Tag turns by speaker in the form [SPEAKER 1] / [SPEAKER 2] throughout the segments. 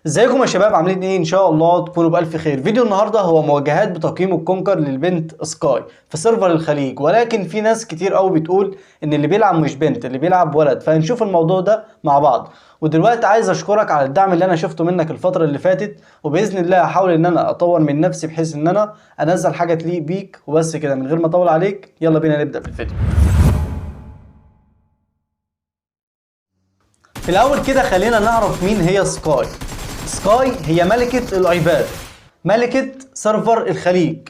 [SPEAKER 1] ازيكم يا شباب، عاملين ايه؟ ان شاء الله تكونوا بالف خير. فيديو النهارده هو مواجهات بتقييم الكونكر للبنت سكاي في سيرفر الخليج، ولكن في ناس كتير قوي بتقول ان اللي بيلعب مش بنت، اللي بيلعب ولد. فهنشوف الموضوع ده مع بعض. ودلوقتي عايز اشكرك على الدعم اللي انا شفته منك الفتره اللي فاتت، وباذن الله هحاول ان انا اطور من نفسي بحيث ان انا انزل حاجه تليق بيك. وبس كده، من غير ما اطول عليك يلا بينا نبدا بالفيديو. في الاول كده خلينا نعرف مين هي سكاي. سكاي هي ملكة الايباد، ملكة سيرفر الخليج.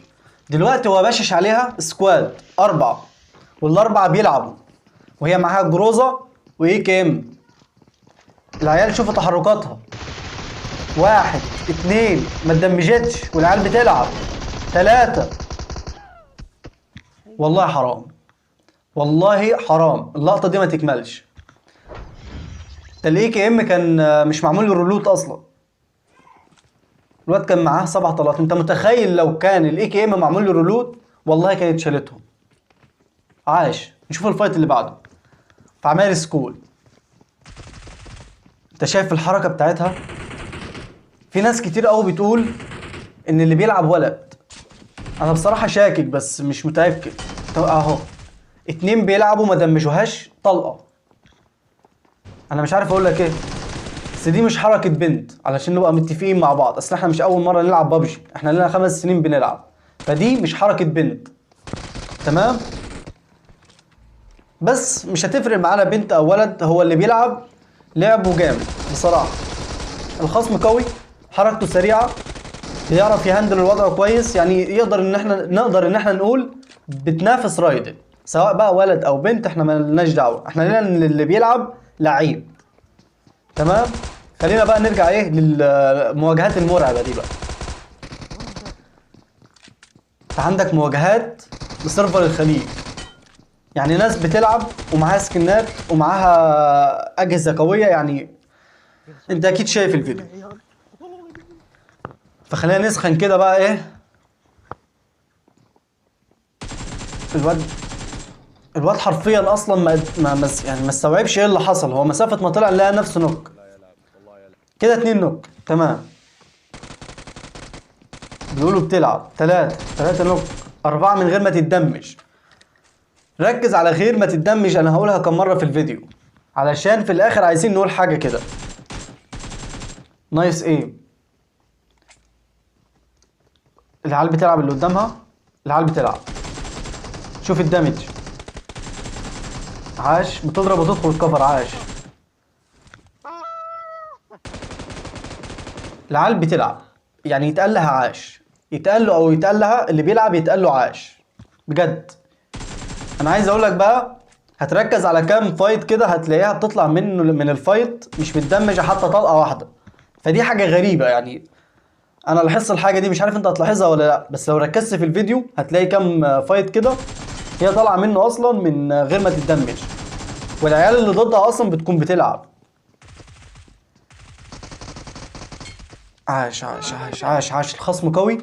[SPEAKER 1] دلوقتي هو باشش عليها سكواد 4، والاربعة بيلعبوا، وهي معاها جروزة واي كي ام. العيال شوفوا تحركاتها، 1 2 ما اتدمجتش والعيال بتلعب 3. والله حرام، والله حرام اللقطة دي ما تكملش. ده الاي كي ام كان مش معمول له ريلوت اصلا. الواد كان معاه 7 طلقات. انت متخيل لو كان الاي كي ام معمول له ريلوت والله كانت شالتهم. عاش. نشوف الفايت اللي بعده في عمال سكول. انت شايف الحركه بتاعتها؟ في ناس كتير قوي بتقول ان اللي بيلعب ولد. انا بصراحه شاكك بس مش متاكد. اهو 2 بيلعبوا ما دمجوهاش طلقه. انا مش عارف اقول لك ايه، بس دي مش حركه بنت. علشان نبقى متفقين مع بعض، اصل احنا مش اول مره نلعب بابجي، احنا لنا 5 سنين بنلعب. فدي مش حركه بنت، تمام؟ بس مش هتفرق معانا بنت او ولد، هو اللي بيلعب لعبه جامد بصراحه. الخصم قوي، حركته سريعه، بيعرف يهندل الوضع كويس. يعني يقدر ان احنا نقدر ان احنا نقول بتنافس رايدن، سواء بقى ولد او بنت احنا مالناش دعوه، احنا لنا ان اللي بيلعب لعيب. تمام. خلينا بقى نرجع ايه للمواجهات المرعبه دي بقى. عندك مواجهات لسيرفر الخليج، يعني ناس بتلعب ومعاها سكنات ومعاها اجهزه قويه. يعني انت اكيد شايف الفيديو، فخلينا نسخن كده بقى ايه. الواد حرفيا اصلا يعني ما استوعبش ايه اللي حصل. هو مسافه ما طلع لقى نفسه نوك. كده 2 نوك، تمام. بيقولوا بتلعب 3 نوك، 4 من غير ما تتدمج. ركز على غير ما تتدمج، انا هقولها كم مره في الفيديو علشان في الاخر عايزين نقول حاجه كده. نايس ايه. العيال بتلعب اللي قدامها، العيال بتلعب. شوف الدمج، عاش. بتضرب وتدخل الكفر، عاش. العيال بتلعب، يعني يتقال لها عاش، يتقال له او يتقال لها، اللي بيلعب يتقال له عاش بجد. انا عايز اقول لك بقى، هتركز على كام فايت كده هتلاقيها بتطلع من الفايت مش متدمجه حتى طلقه واحده. فدي حاجه غريبه يعني. انا لاحظت الحاجه دي، مش عارف انت هتلاحظها ولا لا، بس لو ركزت في الفيديو هتلاقي كام فايت كده هي طالعه منه اصلا من غير ما تتدمج، والعيال اللي ضدها اصلا بتكون بتلعب. عاش عاش عاش عاش عاش. الخصم قوي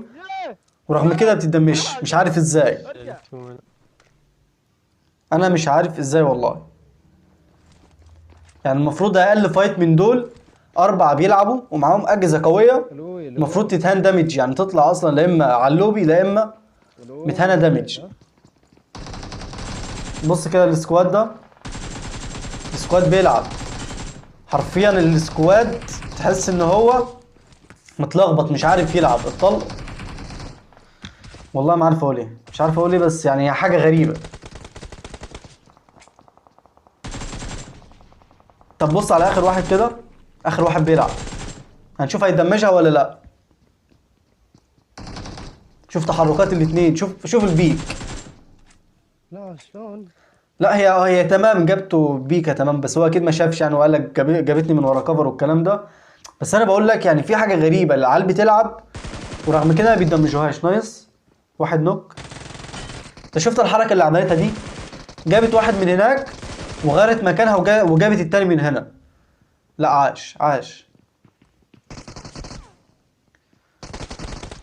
[SPEAKER 1] ورغم كده بتدمجش، مش عارف ازاي. انا مش عارف ازاي والله. يعني المفروض اقل فايت من دول 4 بيلعبوا ومعاهم اجهزه قويه، المفروض تتهان دامج. يعني تطلع اصلا لا اما على اللوبي لا اما متهانه دامج. بص كده السكواد ده، السكواد بيلعب حرفيا. السكواد تحس ان هو متلخبط، مش عارف يلعب الطلق. والله ما عارف اقول ايه، مش عارف اقول ايه، بس يعني هي حاجه غريبه. طب بص على اخر واحد كده، اخر واحد بيلعب، هنشوف هيدمجها ولا لا. شوف تحركات الاثنين، شوف البيك.
[SPEAKER 2] لا شلون؟
[SPEAKER 1] لا هي تمام، جابته بيكا تمام، بس هو اكيد ما شافش يعني، وقال لك جابتني من ورا كفر والكلام ده. بس انا بقول لك يعني في حاجه غريبه، العيال بتلعب ورغم كده ما بيدمجوهاش. نايس. 1 نوك. انت شفت الحركه اللي عملتها دي؟ جابت واحد من هناك وغيرت مكانها وجابت التاني من هنا. لا عاش عاش.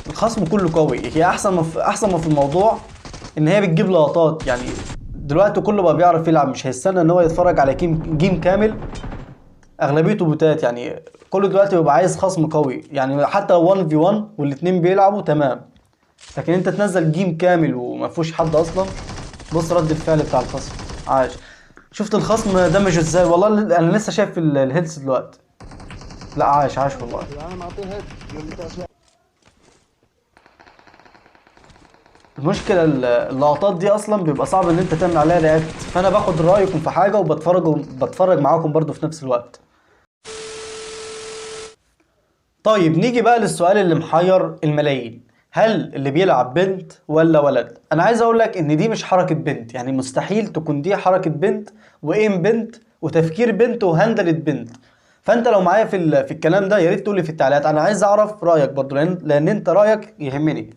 [SPEAKER 1] الخصم كله قوي. هي احسن ما في الموضوع ان هي بتجيب لقطات. يعني دلوقتي كله بقى بيعرف يلعب، مش هيستنى ان هو يتفرج على جيم كامل اغلبيته بوتات يعني. كله دلوقتي بيبقى عايز خصم قوي يعني، حتى لو 1 في 1 والاتنين بيلعبوا تمام، لكن انت تنزل جيم كامل وما فيهوش حد اصلا. بص رد الفعل بتاع الخصم، عاش. شفت الخصم دمجه ازاي؟ والله انا لسه شايف الهيلث دلوقتي. لا عاش عاش والله.
[SPEAKER 2] انا معطيه هيد يقول لي تعال.
[SPEAKER 1] المشكلة اللقطات دي اصلا بيبقى صعب ان انت تعمل عليها رياكت، فانا باخد رأيكم في حاجة وبتفرج معاكم برضو في نفس الوقت. طيب نيجي بقى للسؤال اللي محير الملايين، هل اللي بيلعب بنت ولا ولد؟ انا عايز اقول لك ان دي مش حركة بنت، يعني مستحيل تكون دي حركة بنت وايم بنت وتفكير بنت وهندلة بنت. فانت لو معايا في الكلام ده يا ريت تقول لي في التعليقات، انا عايز اعرف رايك برضو، لان انت رايك يهمني.